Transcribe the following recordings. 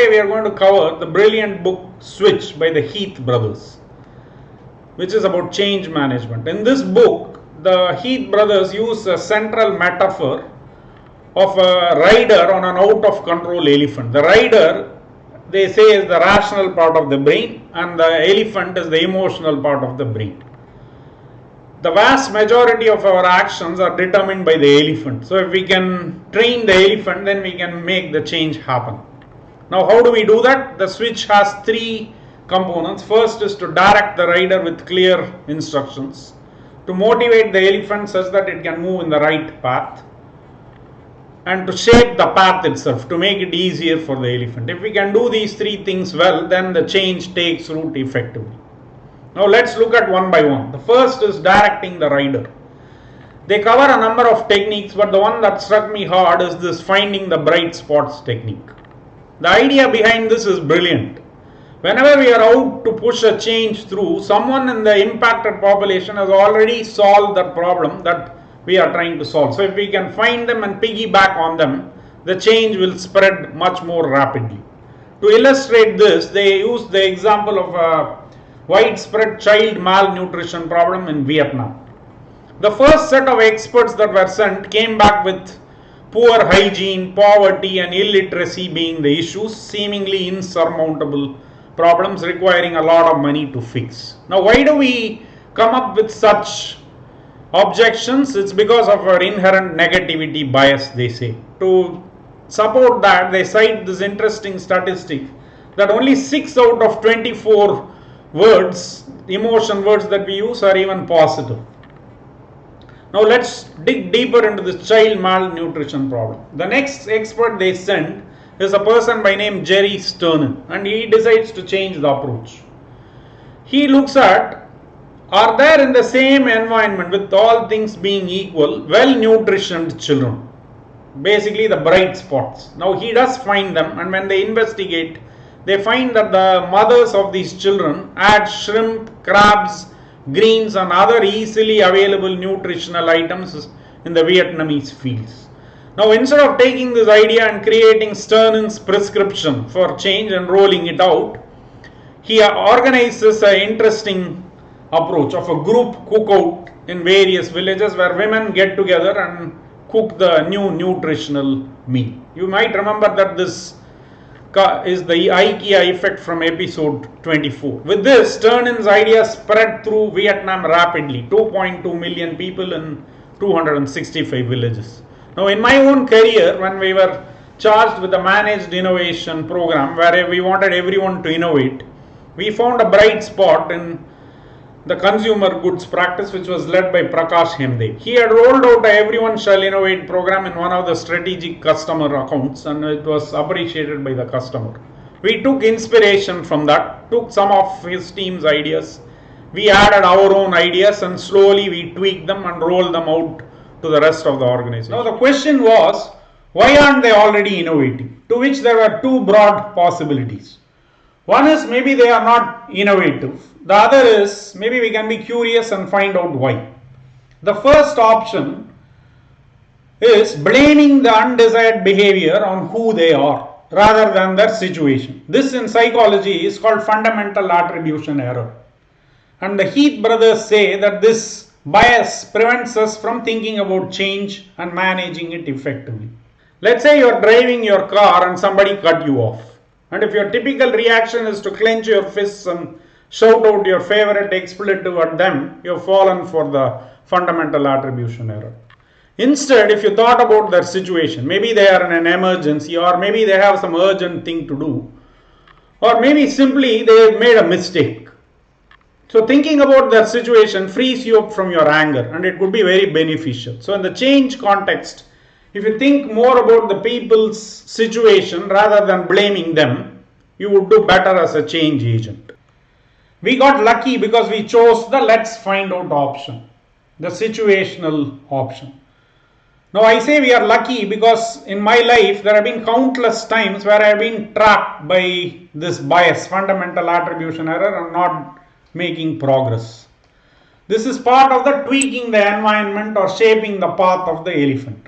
today we are going to cover the brilliant book Switch by the Heath brothers, which is about change management. In this book, the Heath brothers use a central metaphor of a rider on an out of control elephant. The rider, they say, is the rational part of the brain, and the elephant is the emotional part of the brain. The vast majority of our actions are determined by the elephant. So if we can train the elephant, then we can make the change happen. Now, how do we do that? The switch has three components. First is to direct the rider with clear instructions, to motivate the elephant such that it can move in the right path, and to shape the path itself, to make it easier for the elephant. If we can do these three things well, then the change takes root effectively. Now let's look at one by one. The first is directing the rider. They cover a number of techniques, but the one that struck me hard is this finding the bright spots technique. The idea behind this is brilliant. Whenever we are out to push a change through, someone in the impacted population has already solved that problem that we are trying to solve. So if we can find them and piggyback on them, the change will spread much more rapidly. To illustrate this, they use the example of a widespread child malnutrition problem in Vietnam. The first set of experts that were sent came back with poor hygiene, poverty and illiteracy being the issues, seemingly insurmountable problems requiring a lot of money to fix. Now, why do we come up with such objections? It's because of our inherent negativity bias, they say. To support that, they cite this interesting statistic that only 6 out of 24 words, emotion words that we use are even positive. Now let's dig deeper into this child malnutrition problem. The next expert they sent is a person by name Jerry Sternin, and he decides to change the approach. He looks at, are there in the same environment, with all things being equal, well-nutritioned children? Basically the bright spots. Now he does find them, and when they investigate, they find that the mothers of these children add shrimp, crabs, greens and other easily available nutritional items in the Vietnamese fields. Now, instead of taking this idea and creating Sternin's prescription for change and rolling it out, he organizes an interesting approach of a group cookout in various villages where women get together and cook the new nutritional meal. You might remember that this is the IKEA effect from episode 24. With this, Sternin's idea spread through Vietnam rapidly, 2.2 million people in 265 villages. Now, in my own career, when we were charged with a managed innovation program where we wanted everyone to innovate, we found a bright spot in the consumer goods practice, which was led by Prakash Hemde. He had rolled out a Everyone Shall Innovate program in one of the strategic customer accounts, and it was appreciated by the customer. We took inspiration from that, took some of his team's ideas, we added our own ideas, and slowly we tweaked them and rolled them out to the rest of the organization. Now the question was, why aren't they already innovating? To which there were two broad possibilities. One is maybe they are not innovative. The other is maybe we can be curious and find out why. The first option is blaming the undesired behavior on who they are rather than their situation. This in psychology is called fundamental attribution error. And the Heath brothers say that this bias prevents us from thinking about change and managing it effectively. Let's say you are driving your car and somebody cut you off. And if your typical reaction is to clench your fists and shout out your favorite expletive at them, you have fallen for the fundamental attribution error. Instead, if you thought about their situation, maybe they are in an emergency, or maybe they have some urgent thing to do, or maybe simply they made a mistake. So thinking about their situation frees you up from your anger, and it could be very beneficial. So in the change context, if you think more about the people's situation rather than blaming them, you would do better as a change agent. We got lucky because we chose the let's find out option, the situational option. Now I say we are lucky because in my life there have been countless times where I have been trapped by this bias, fundamental attribution error, and not making progress. This is part of the tweaking the environment or shaping the path of the elephant.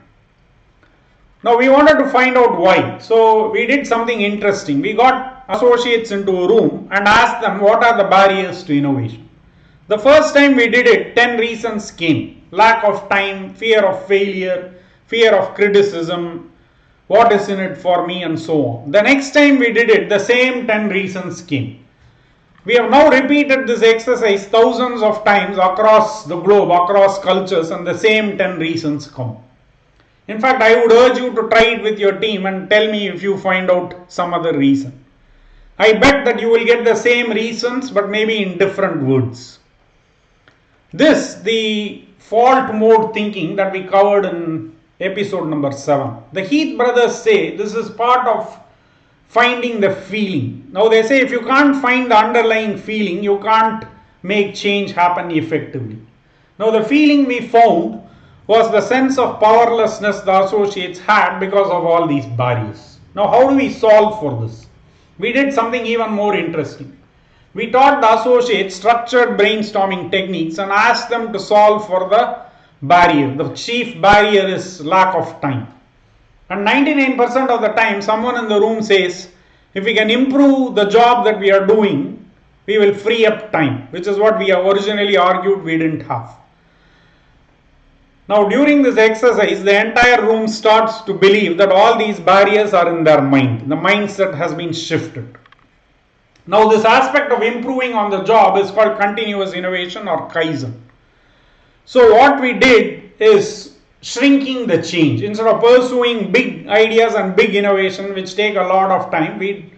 Now we wanted to find out why. So we did something interesting. We got associates into a room and asked them what are the barriers to innovation. The first time we did it, 10 reasons came. Lack of time, fear of failure, fear of criticism, what is in it for me, and so on. The next time we did it, the same 10 reasons came. We have now repeated this exercise thousands of times across the globe, across cultures, and the same 10 reasons come. In fact, I would urge you to try it with your team and tell me if you find out some other reason. I bet that you will get the same reasons, but maybe in different words. This, the fault mode thinking that we covered in episode number 7. The Heath brothers say this is part of finding the feeling. Now they say if you can't find the underlying feeling, you can't make change happen effectively. Now the feeling we found was the sense of powerlessness the associates had because of all these barriers. Now how do we solve for this? We did something even more interesting. We taught the associates structured brainstorming techniques and asked them to solve for the barrier. The chief barrier is lack of time. And 99% of the time someone in the room says, if we can improve the job that we are doing, we will free up time, which is what we originally argued we didn't have. Now during this exercise, the entire room starts to believe that all these barriers are in their mind. The mindset has been shifted. Now this aspect of improving on the job is called continuous innovation or Kaizen. So what we did is shrinking the change. Instead of pursuing big ideas and big innovation which take a lot of time, we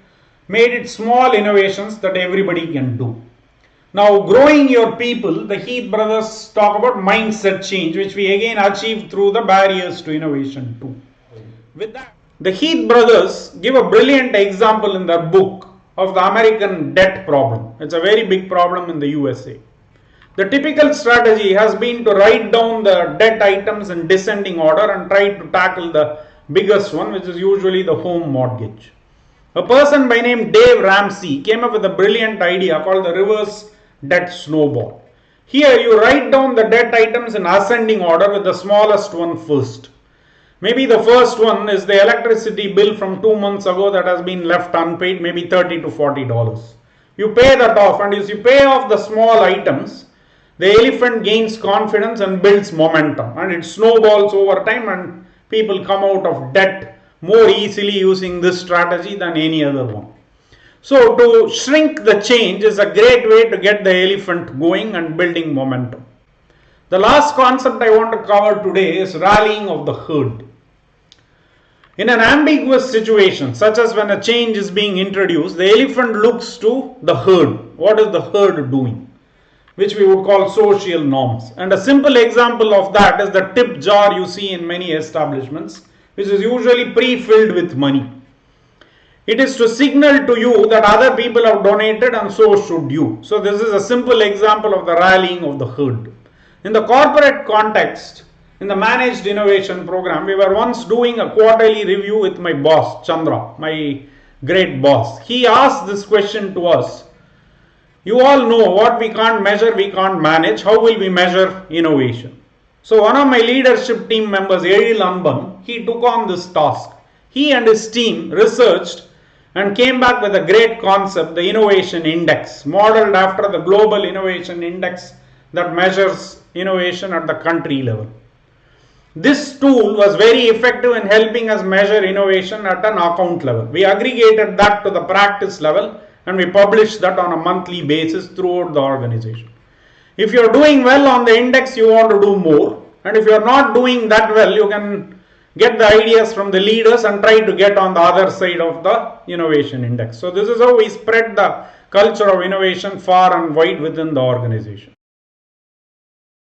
made it small innovations that everybody can do. Now growing your people, the Heath brothers talk about mindset change, which we again achieved through the barriers to innovation too. With that, the Heath brothers give a brilliant example in their book of the American debt problem. It's a very big problem in the USA. The typical strategy has been to write down the debt items in descending order and try to tackle the biggest one, which is usually the home mortgage. A person by name Dave Ramsey came up with a brilliant idea called the reverse debt snowball. Here you write down the debt items in ascending order with the smallest one first. Maybe the first one is the electricity bill from 2 months ago that has been left unpaid, maybe $30 to $40. You pay that off, and as you pay off the small items, the elephant gains confidence and builds momentum, and it snowballs over time, and people come out of debt more easily using this strategy than any other one. So to shrink the change is a great way to get the elephant going and building momentum. The last concept I want to cover today is rallying of the herd. In an ambiguous situation, such as when a change is being introduced, the elephant looks to the herd. What is the herd doing? Which we would call social norms. And a simple example of that is the tip jar you see in many establishments, which is usually pre-filled with money. It is to signal to you that other people have donated and so should you. So this is a simple example of the rallying of the herd. In the corporate context, in the managed innovation program, we were once doing a quarterly review with my boss, Chandra, my great boss. He asked this question to us. You all know what we can't measure, we can't manage. How will we measure innovation? So one of my leadership team members, Eril Anban, he took on this task. He and his team researched and came back with a great concept, the innovation index, modeled after the global innovation index that measures innovation at the country level. This tool was very effective in helping us measure innovation at an account level. We aggregated that to the practice level and we published that on a monthly basis throughout the organization. If you are doing well on the index, you want to do more. And if you are not doing that well, you can get the ideas from the leaders and try to get on the other side of the innovation index. So this is how we spread the culture of innovation far and wide within the organization.